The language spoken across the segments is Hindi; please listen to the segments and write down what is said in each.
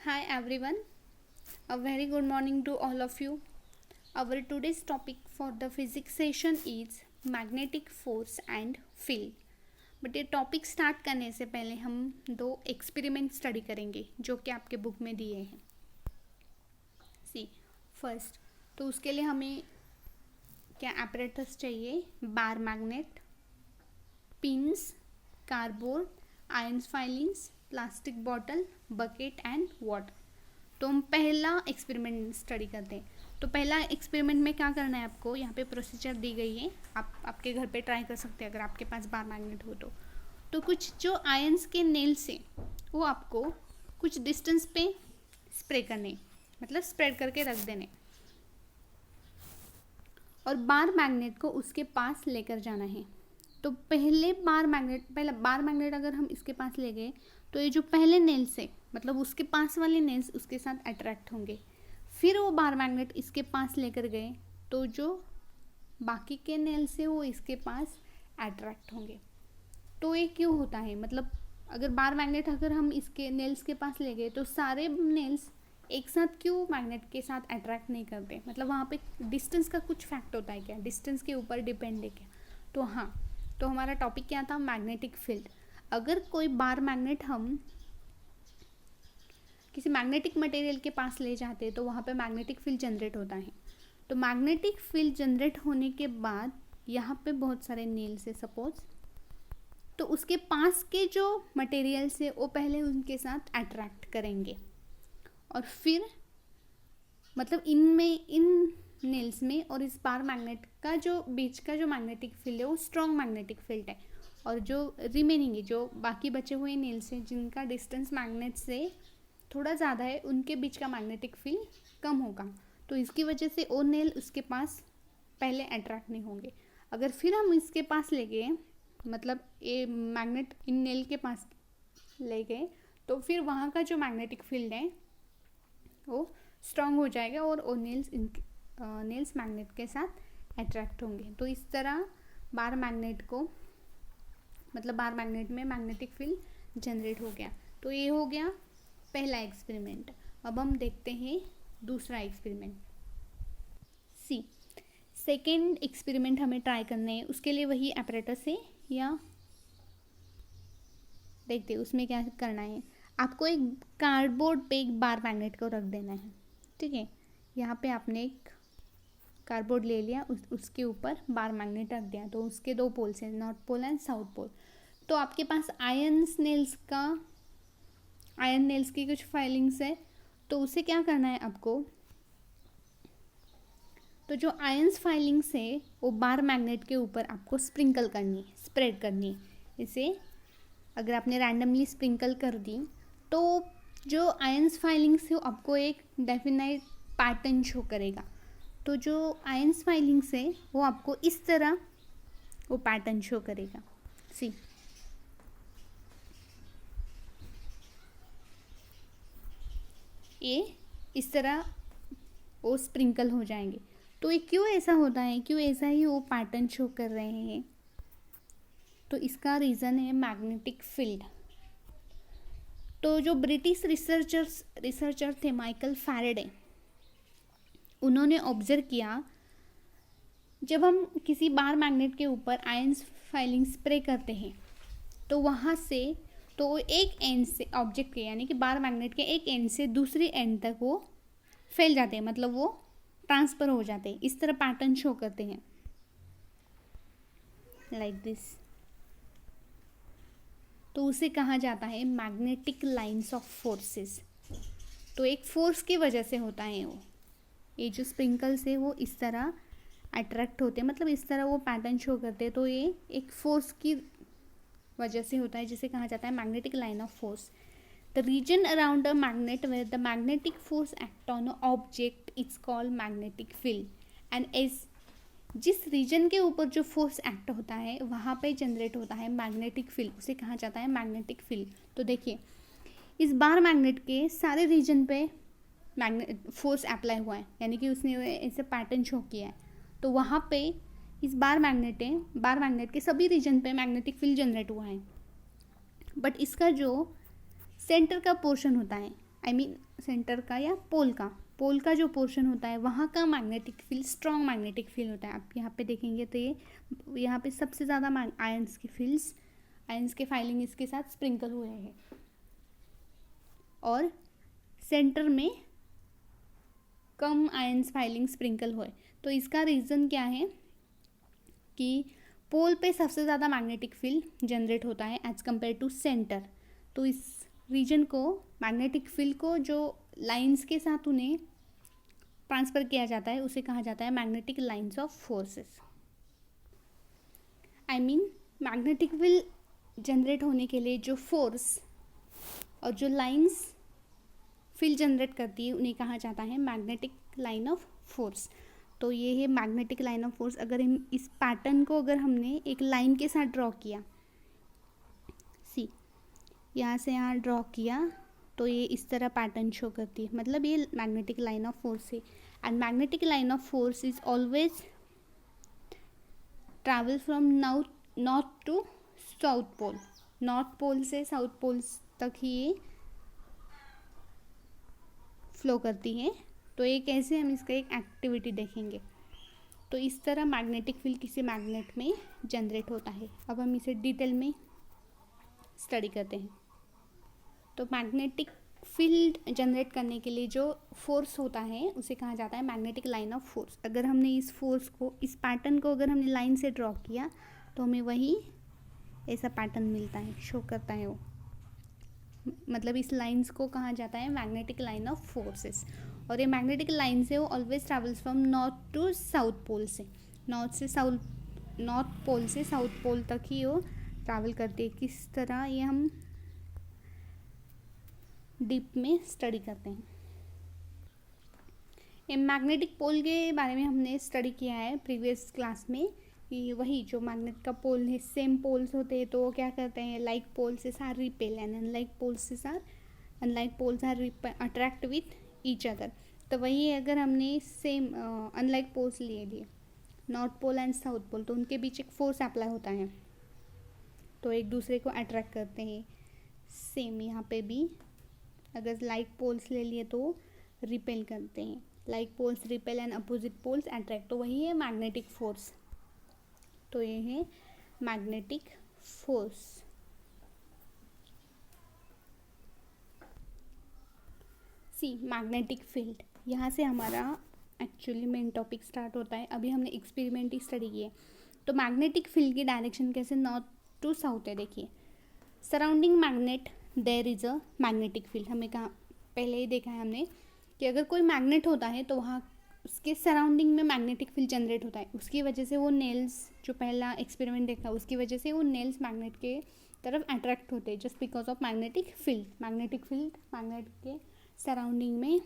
Hi everyone, a very good morning to all of you. Our today's topic for the physics session is magnetic force and field. But ये टॉपिक स्टार्ट करने से पहले हम दो एक्सपेरिमेंट स्टडी करेंगे जो कि आपके बुक में दिए हैं. सी फर्स्ट, तो उसके लिए हमें क्या एपरेटस चाहिए? Bar magnet, pins, cardboard, ions filings, plastic bottle, bucket and water. तो हम पहला एक्सपेरिमेंट स्टडी करते हैं. तो पहला एक्सपेरिमेंट में क्या करना है आपको, यहाँ पे प्रोसीजर दी गई है. आप आपके घर पे ट्राई कर सकते हैं अगर आपके पास बार मैग्नेट हो तो कुछ जो आयंस के नेल्स हैं वो आपको कुछ डिस्टेंस पे स्प्रे करने, मतलब स्प्रेड करके रख देने, और बार मैग्नेट को उसके पास लेकर जाना है. तो पहला बार मैग्नेट अगर हम इसके पास ले गए तो ये जो पहले नेल्स है, मतलब उसके पास वाले नेल्स उसके साथ अट्रैक्ट होंगे. फिर वो बार मैग्नेट इसके पास लेकर गए तो जो बाकी के नेल्स है वो इसके पास अट्रैक्ट होंगे. तो ये क्यों होता है? मतलब अगर बार मैग्नेट अगर हम इसके नेल्स के पास ले गए तो सारे नेल्स एक साथ क्यों मैग्नेट के साथ अट्रैक्ट नहीं करते? मतलब वहाँ पे डिस्टेंस का कुछ फैक्ट होता है क्या? डिस्टेंस के ऊपर डिपेंड है क्या? तो हाँ, तो हमारा टॉपिक क्या था? Magnetic field. अगर कोई बार मैग्नेट हम किसी मैग्नेटिक मटेरियल के पास ले जाते हैं तो वहाँ पे मैग्नेटिक फील्ड जनरेट होता है. तो मैग्नेटिक फील्ड जनरेट होने के बाद यहाँ पे बहुत सारे नेल्स है सपोज, तो उसके पास के जो मटेरियल्स है वो पहले उनके साथ अट्रैक्ट करेंगे और फिर मतलब इन नेल्स में और इस बार मैग्नेट का जो बीच का जो मैग्नेटिक फील्ड है वो स्ट्रॉन्ग मैग्नेटिक फील्ड है, और जो रिमेनिंग है, जो बाकी बचे हुए नेल्स हैं जिनका डिस्टेंस मैग्नेट से थोड़ा ज़्यादा है, उनके बीच का मैग्नेटिक फील्ड कम होगा. तो इसकी वजह से वो नेल उसके पास पहले अट्रैक्ट नहीं होंगे. अगर फिर हम इसके पास ले गए, मतलब ये मैग्नेट इन नेल के पास ले गए, तो फिर वहाँ का जो मैग्नेटिक फील्ड है वो स्ट्रॉन्ग हो जाएगा और वो नेल्स मैग्नेट के साथ अट्रैक्ट होंगे. तो इस तरह बार मैग्नेट में मैग्नेटिक फील्ड जनरेट हो गया. तो ये हो गया पहला एक्सपेरिमेंट. अब हम देखते हैं दूसरा एक्सपेरिमेंट. सी सेकेंड एक्सपेरिमेंट हमें ट्राई करना है. उसके लिए वही एपरेटस है, या देखते हैं उसमें क्या करना है. आपको एक कार्डबोर्ड पे एक बार मैग्नेट को रख देना है. ठीक है, यहाँ पे आपने एक कार्डबोर्ड ले लिया, उसके ऊपर बार मैग्नेट रख दिया. तो उसके दो पोल्स हैं, north pole and south pole. तो आपके पास आयन नेल्स की कुछ फाइलिंग्स है. तो उसे क्या करना है आपको, तो जो आयंस फाइलिंग्स है वो बार मैग्नेट के ऊपर आपको स्प्रिंकल करनी है, स्प्रेड करनी है. इसे अगर आपने रैंडमली स्प्रिंकल कर दी तो जो आयंस फाइलिंग्स है वो आपको एक डेफिनाइट पैटर्न शो करेगा. तो जो आयंस फाइलिंग्स है वो आपको इस तरह वो पैटर्न शो करेगा. सी ये इस तरह वो स्प्रिंकल हो जाएंगे. तो ये क्यों ऐसा होता है, क्यों ऐसा ही वो पैटर्न शो कर रहे हैं? तो इसका रीज़न है मैग्नेटिक फील्ड. तो जो ब्रिटिश रिसर्चर थे माइकल फैराडे, उन्होंने ऑब्जर्व किया जब हम किसी बार मैग्नेट के ऊपर आयंस फाइलिंग स्प्रे करते हैं तो वहाँ से तो एक एंड से ऑब्जेक्ट के, यानी कि बार मैग्नेट के एक एंड से दूसरी एंड तक वो फैल जाते हैं, मतलब वो ट्रांसफर हो जाते हैं. इस तरह पैटर्न शो करते हैं लाइक दिस. तो उसे कहा जाता है मैग्नेटिक लाइंस ऑफ फोर्सेस. तो एक फोर्स की वजह से होता है वो, ये जो स्प्रिंकल्स है वो इस तरह अट्रैक्ट होते हैं, मतलब इस तरह वो पैटर्न शो करते हैं. तो ये एक फोर्स की वजह से होता है जिसे कहा जाता है magnetic line of force. The region around a magnet where the magnetic force act on a object it's called magnetic field. And as जिस रीजन के ऊपर जो फोर्स एक्ट होता है वहाँ पे जनरेट होता है मैग्नेटिक फील्ड, उसे कहा जाता है मैग्नेटिक फील्ड. तो देखिए इस बार मैग्नेट के सारे रीजन पे फोर्स अप्लाई हुआ है, यानी कि उसने ऐसे पैटर्न शो किया है. तो वहाँ पे इस बार मैग्नेट के सभी रीजन पे मैग्नेटिक फील्ड जनरेट हुआ है. बट इसका जो सेंटर का पोर्शन होता है आई मीन सेंटर का या पोल का जो पोर्शन होता है वहाँ का magnetic field strong magnetic field होता है। आप यहाँ पे देखेंगे तो ये यहाँ पे सबसे ज़्यादा आयंस के फाइलिंग इसके साथ स्प्रिंकल हुए हैं और सेंटर में कम आयंस फाइलिंग स्प्रिंकल हुए। तो इसका रीज़न क्या है कि पोल पे सबसे ज़्यादा मैग्नेटिक फील्ड जनरेट होता है एज कम्पेयर टू सेंटर। तो इस रीजन को मैग्नेटिक फील्ड को जो लाइंस के साथ उन्हें ट्रांसफ़र किया जाता है उसे कहा जाता है magnetic lines of forces. I mean magnetic field generate होने के लिए जो फोर्स और जो लाइंस फील्ड जनरेट करती है उन्हें कहा जाता है मैग्नेटिक लाइन ऑफ फोर्स। तो ये है मैग्नेटिक लाइन ऑफ फोर्स। अगर हम इस पैटर्न को अगर हमने एक लाइन के साथ ड्रॉ किया, सी यहाँ से यहाँ ड्रॉ किया तो ये इस तरह पैटर्न शो करती है, मतलब ये मैग्नेटिक लाइन ऑफ फोर्स है। And magnetic line of force is always travel from north to south pole. North pole से साउथ पोल तक ही ये फ्लो करती है। तो ये कैसे, हम इसका एक एक्टिविटी देखेंगे। तो इस तरह मैग्नेटिक फील्ड किसी मैग्नेट में जनरेट होता है। अब हम इसे डिटेल में स्टडी करते हैं। तो मैग्नेटिक फील्ड जनरेट करने के लिए जो फोर्स होता है उसे कहा जाता है मैग्नेटिक लाइन ऑफ फोर्स। अगर हमने इस फोर्स को, इस पैटर्न को अगर हमने लाइन से ड्रॉ किया तो हमें वही ऐसा पैटर्न मिलता है, शो करता है वो, मतलब इस लाइंस को कहा जाता है मैग्नेटिक लाइन ऑफ फोर्सेस। और ये मैग्नेटिक लाइन से वो always travels from north to south pole से, नॉर्थ पोल से साउथ पोल तक ही वो ट्रैवल करती है। किस तरह ये हम डीप में स्टडी करते हैं। ये मैग्नेटिक पोल के बारे में हमने स्टडी किया है प्रीवियस क्लास में कि वही जो मैग्नेट का पोल है, सेम पोल्स होते हैं तो वो क्या करते हैं, like poles are repel and unlike poles are attract with each other. तो वही अगर हमने सेम अनलाइक पोल्स लिए north pole and south pole, तो उनके बीच एक फोर्स अप्लाई होता है तो एक दूसरे को अट्रैक्ट करते हैं। सेम यहाँ पे भी अगर लाइक पोल्स ले लिए तो रिपेल करते हैं, like poles repel and opposite poles attract. तो वही है मैग्नेटिक फोर्स। तो ये है magnetic force. See magnetic field, यहाँ से हमारा एक्चुअली मेन टॉपिक स्टार्ट होता है। अभी हमने एक्सपेरिमेंट ही स्टडी किए। तो मैग्नेटिक फील्ड की डायरेक्शन कैसे नॉर्थ टू साउथ है। देखिए, surrounding magnet there is a magnetic field. हमें कहा पहले ही देखा है हमने कि अगर कोई मैग्नेट होता है तो वहाँ उसके सराउंडिंग में मैग्नेटिक फील्ड जनरेट होता है। उसकी वजह से वो नेल्स, जो पहला एक्सपेरिमेंट देखा उसकी वजह से वो नेल्स मैग्नेट के तरफ अट्रैक्ट होते हैं just because of magnetic field. Magnetic field magnet के सराउंडिंग में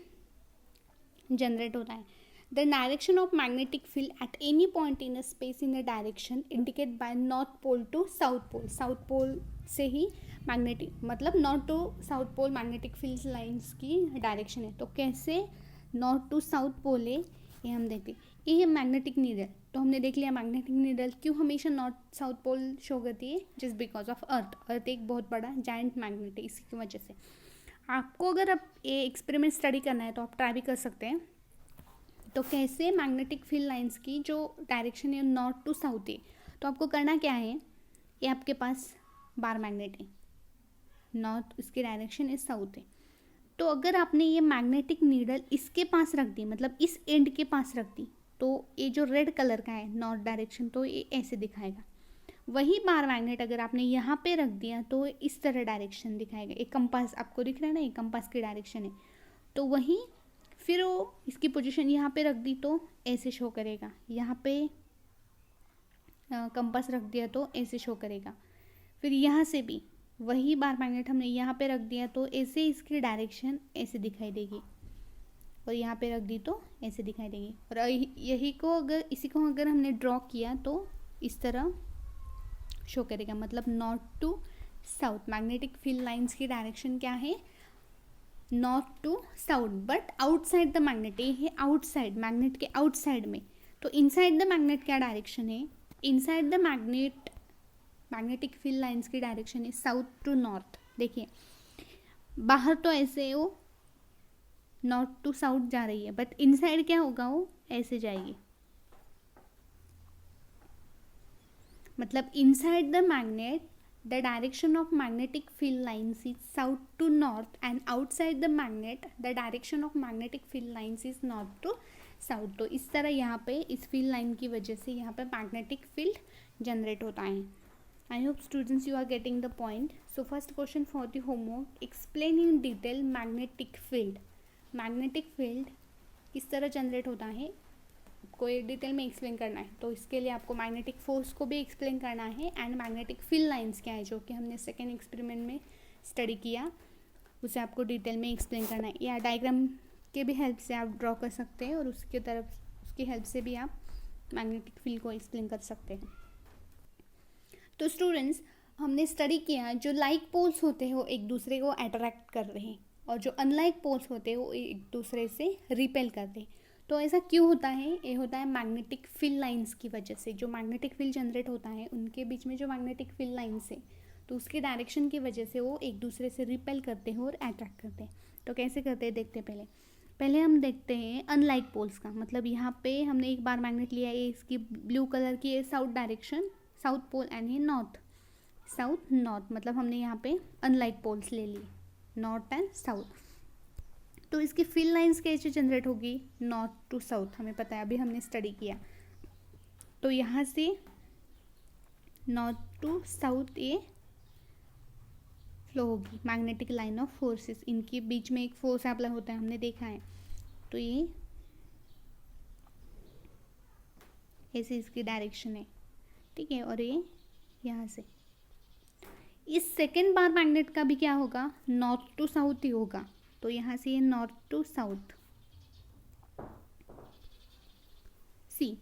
जनरेट होता है। The direction of magnetic field at any point in a space in the direction indicate by north pole to south pole. South pole से ही मैग्नेटिक, मतलब north to south pole magnetic field lines की डायरेक्शन है। तो कैसे नॉर्थ टू साउथ पोल है ये हम देखते हैं। ये है मैग्नेटिक नीडल। तो हमने देख लिया मैग्नेटिक नीडल क्यों हमेशा नॉर्थ साउथ पोल शो करती है, जस्ट बिकॉज ऑफ अर्थ एक बहुत बड़ा जायंट मैग्नेट है, इसी की वजह से। आपको अगर अब ये एक्सपेरिमेंट स्टडी करना है तो आप ट्राई भी कर सकते हैं। तो कैसे मैग्नेटिक फील्ड लाइंस की जो डायरेक्शन है नॉर्थ टू साउथ है, तो आपको करना क्या है, ये आपके पास बार मैग्नेट है, नॉर्थ इसकी डायरेक्शन है, साउथ है। तो अगर आपने ये मैग्नेटिक नीडल इसके पास रख दी, मतलब इस एंड के पास रख दी, तो ये जो रेड कलर का है नॉर्थ डायरेक्शन, तो ये ऐसे दिखाएगा। वही बार मैग्नेट अगर आपने यहाँ पे रख दिया तो इस तरह डायरेक्शन दिखाएगा। एक कंपास आपको दिख रहा है ना, ये कंपास की डायरेक्शन है। तो वही फिर वो इसकी पोजीशन यहाँ पे रख दी तो ऐसे शो करेगा, यहाँ पे कंपास रख दिया तो ऐसे शो करेगा। फिर यहाँ से भी वही बार मैग्नेट हमने यहाँ पे रख दिया तो ऐसे इसकी डायरेक्शन ऐसे दिखाई देगी, और यहाँ पे रख दी तो ऐसे दिखाई देगी। और यही को अगर इसी को अगर हमने ड्रॉ किया तो इस तरह शो करेगा, मतलब north to south. Magnetic field lines की डायरेक्शन क्या है, north to south, but outside the magnet. ये है आउटसाइड, मैग्नेट के आउटसाइड में। तो इनसाइड द मैग्नेट क्या डायरेक्शन है, inside the magnetic field lines की डायरेक्शन है साउथ टू नॉर्थ। देखिए बाहर तो ऐसे वो नॉर्थ टू साउथ जा रही है, बट इनसाइड क्या होगा, वो ऐसे जाएगी। मतलब inside the magnet the direction of magnetic field lines is south to north and outside the magnet the direction of magnetic field lines is north to south. तो इस तरह यहाँ पे इस फील्ड लाइन की वजह से यहाँ पे मैग्नेटिक फील्ड जनरेट होता है। I hope students you are getting the point. So first question for the homework, explain in detail magnetic field. Magnetic field किस तरह जनरेट होता है कोई डिटेल में एक्सप्लेन करना है, तो इसके लिए आपको मैग्नेटिक फोर्स को भी एक्सप्लेन करना है एंड मैग्नेटिक फील्ड लाइंस क्या है जो कि हमने सेकेंड एक्सपेरिमेंट में स्टडी किया, उसे आपको डिटेल में एक्सप्लेन करना है। या डायग्राम के भी हेल्प से आप ड्रॉ कर सकते हैं और उसकी हेल्प से भी आप मैग्नेटिक फील्ड को एक्सप्लेन कर सकते हैं। तो स्टूडेंट्स, हमने स्टडी किया जो लाइक पोल्स होते हैं वो एक दूसरे को अट्रैक्ट कर रहे हैं और जो अनलाइक पोल्स होते हैं वो एक दूसरे से रिपेल करते हैं। तो ऐसा क्यों होता है? ये होता है मैग्नेटिक फील्ड लाइंस की वजह से। जो मैग्नेटिक फील्ड जनरेट होता है उनके बीच में जो मैग्नेटिक फील्ड लाइंस है तो उसके डायरेक्शन की वजह से वो एक दूसरे से रिपेल करते हैं और अट्रैक्ट करते हैं। तो कैसे करते हैं देखते हैं। पहले हम देखते हैं अनलाइक पोल्स का। मतलब यहाँ पे हमने एक बार मैग्नेट लिया है, इसकी ब्लू कलर की है south direction, south pole, and ये नॉर्थ, साउथ नॉर्थ। मतलब हमने यहाँ पे अनलाइक पोल्स ले ली, नॉर्थ एंड साउथ। तो इसकी फील्ड लाइंस कैसे जनरेट होगी? नॉर्थ टू साउथ, हमें पता है, अभी हमने स्टडी किया। तो यहाँ से नॉर्थ टू साउथ ये फ्लो होगी मैग्नेटिक लाइन ऑफ फोर्सेस। इनके बीच में एक फोर्स अप्लाई होता है, हमने देखा है। तो ये ऐसे इसकी डायरेक्शन है, ठीक है। और ये यहाँ से इस सेकेंड बार मैग्नेट का भी क्या होगा? नॉर्थ टू साउथ ही होगा। तो यहाँ से ये नॉर्थ टू साउथ सी,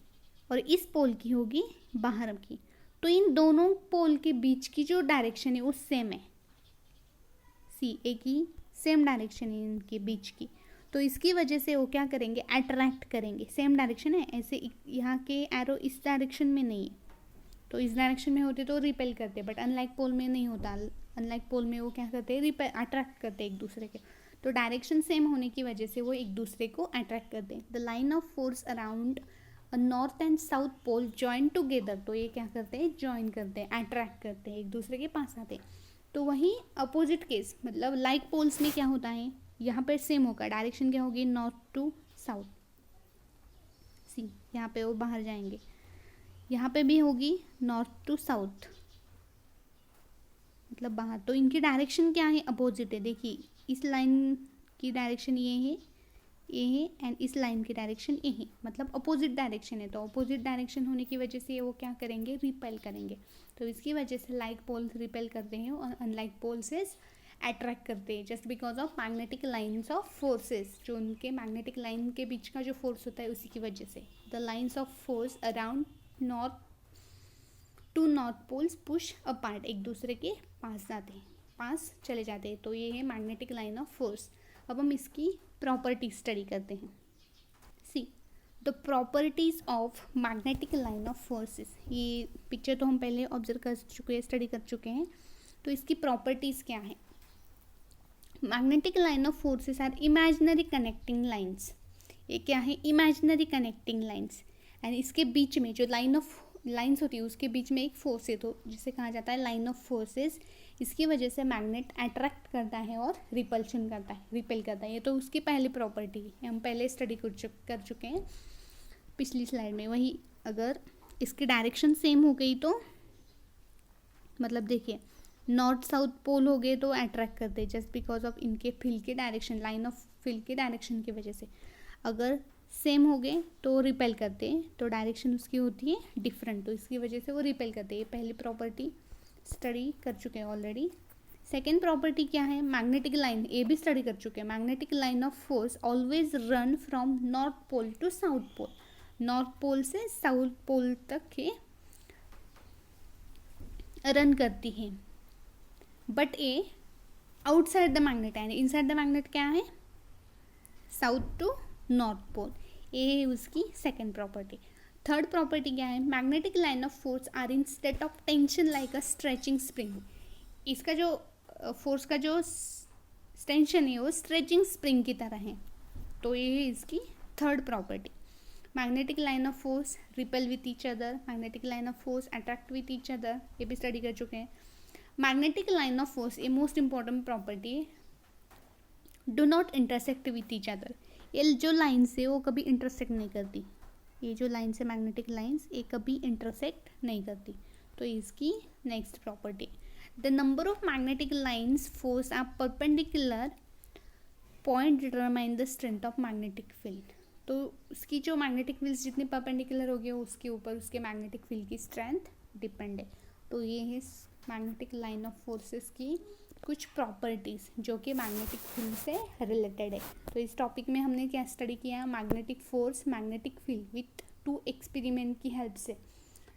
और इस पोल की होगी बाहर की। तो इन दोनों पोल के बीच की जो डायरेक्शन है वो सेम है, सी, एक ही सेम डायरेक्शन है इनके बीच की। तो इसकी वजह से वो क्या करेंगे? अट्रैक्ट करेंगे। सेम डायरेक्शन है, ऐसे यहाँ के एरो इस डायरेक्शन में नहीं है, तो इस डायरेक्शन में होते तो रिपेल करते, बट अनलाइक पोल में नहीं होता। अनलाइक पोल में वो क्या करते हैं? रिपेल, अट्रैक्ट करते एक दूसरे के। तो डायरेक्शन सेम होने की वजह से वो एक दूसरे को अट्रैक्ट करते हैं। The line of force around a north and south pole join together. तो ये क्या करते हैं? जॉइन करते हैं, अट्रैक्ट करते हैं, एक दूसरे के पास आते हैं। तो वहीं अपोजिट केस, मतलब लाइक पोल्स में क्या होता है? यहाँ पर सेम होगा, डायरेक्शन क्या होगी? नॉर्थ टू साउथ, सी, यहाँ पे वो बाहर जाएंगे। यहाँ पे भी होगी नॉर्थ टू साउथ, मतलब बाहर। तो इनकी डायरेक्शन क्या है? अपोजिट है। देखिए, इस लाइन की डायरेक्शन ये है एंड इस लाइन की डायरेक्शन ये है, मतलब अपोजिट डायरेक्शन है। तो अपोजिट डायरेक्शन होने की वजह से वो क्या करेंगे? रिपेल करेंगे। तो इसकी वजह से लाइक पोल्स रिपेल करते हैं और अनलाइक पोल्स अट्रैक्ट करते हैं, just because of magnetic lines of forces. जो उनके मैग्नेटिक लाइन के बीच का जो फोर्स होता है उसी की वजह से the lines of force around north to north poles push apart, एक दूसरे के पास जाते हैं, पास चले जाते हैं। तो ये है मैग्नेटिक लाइन ऑफ फोर्स। अब हम इसकी प्रॉपर्टी स्टडी करते हैं। See, the properties of magnetic line of forces. ये पिक्चर तो हम पहले ऑब्जर्व कर चुके हैं, स्टडी कर चुके हैं। तो इसकी प्रॉपर्टीज क्या है? Magnetic line of forces are imaginary connecting lines. ये क्या है? Imaginary connecting lines. एंड इसके बीच में जो लाइन्स होती है उसके बीच में एक फोर्स है, तो जिसे कहा जाता है लाइन ऑफ फोर्सेस। इसकी वजह से मैग्नेट अट्रैक्ट करता है और रिपल्शन करता है, रिपेल करता है। ये तो उसकी पहली प्रॉपर्टी है, हम पहले स्टडी कर चुके हैं पिछली स्लाइड में। वही अगर इसकी डायरेक्शन सेम हो गई तो मतलब देखिए, नॉर्थ साउथ पोल हो गए तो अट्रैक्ट करते हैं, जस्ट बिकॉज ऑफ इनके फील्ड के डायरेक्शन, लाइन ऑफ फील्ड के डायरेक्शन की वजह से। अगर सेम हो गए तो रिपेल करते हैं, तो डायरेक्शन उसकी होती है डिफरेंट, तो इसकी वजह से वो रिपेल करते हैं। पहली प्रॉपर्टी स्टडी कर चुके हैं ऑलरेडी। सेकेंड प्रॉपर्टी क्या है? मैग्नेटिक लाइन, ये भी स्टडी कर चुके हैं। Magnetic line of force always run from north pole to south pole. North pole से साउथ पोल तक ये रन करती है, बट ये आउटसाइड द मैग्नेट है। इनसाइड द मैग्नेट क्या है? South to north pole. ये है उसकी सेकेंड प्रॉपर्टी। थर्ड प्रॉपर्टी क्या है? Magnetic line of force are in state of tension like a stretching spring. इसका जो फोर्स का जो टेंशन है वो स्ट्रेचिंग स्प्रिंग की तरह है। तो ये है इसकी third property. Magnetic line of force repel with each other, magnetic line of force attract with each other, ये भी स्टडी कर चुके हैं। मैग्नेटिक लाइन ऑफ फोर्स ये मोस्ट इंपॉर्टेंट प्रॉपर्टी है, do not intersect with each other. ये जो लाइन्स है वो कभी इंटरसेक्ट नहीं करती, ये जो लाइन्स है मैग्नेटिक लाइन्स ये कभी इंटरसेक्ट नहीं करती, तो इसकी next property. The number of magnetic lines force are perpendicular point determine the strength of magnetic field. तो उसकी जो मैग्नेटिक फील्ड जितनी परपेंडिकुलर होगी उसके ऊपर उसके मैग्नेटिक फील्ड की स्ट्रेंथ डिपेंड है। तो ये है मैग्नेटिक लाइन ऑफ फोर्सेस की कुछ प्रॉपर्टीज़ जो कि मैग्नेटिक फील्ड से रिलेटेड है। तो इस टॉपिक में हमने क्या स्टडी किया, magnetic force magnetic field with 2 experiment की हेल्प से।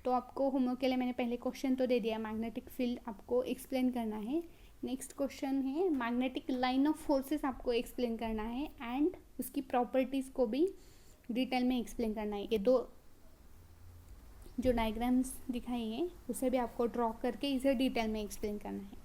तो आपको होमवर्क के लिए मैंने पहले क्वेश्चन तो दे दिया, मैग्नेटिक फील्ड आपको एक्सप्लेन करना है। नेक्स्ट क्वेश्चन है मैग्नेटिक लाइन ऑफ फोर्सेस आपको एक्सप्लेन करना है एंड उसकी प्रॉपर्टीज़ को भी डिटेल में एक्सप्लेन करना है। ये 2 जो डायग्राम्स दिखाई हैं उसे भी आपको ड्रॉ करके इसे डिटेल में एक्सप्लेन करना है।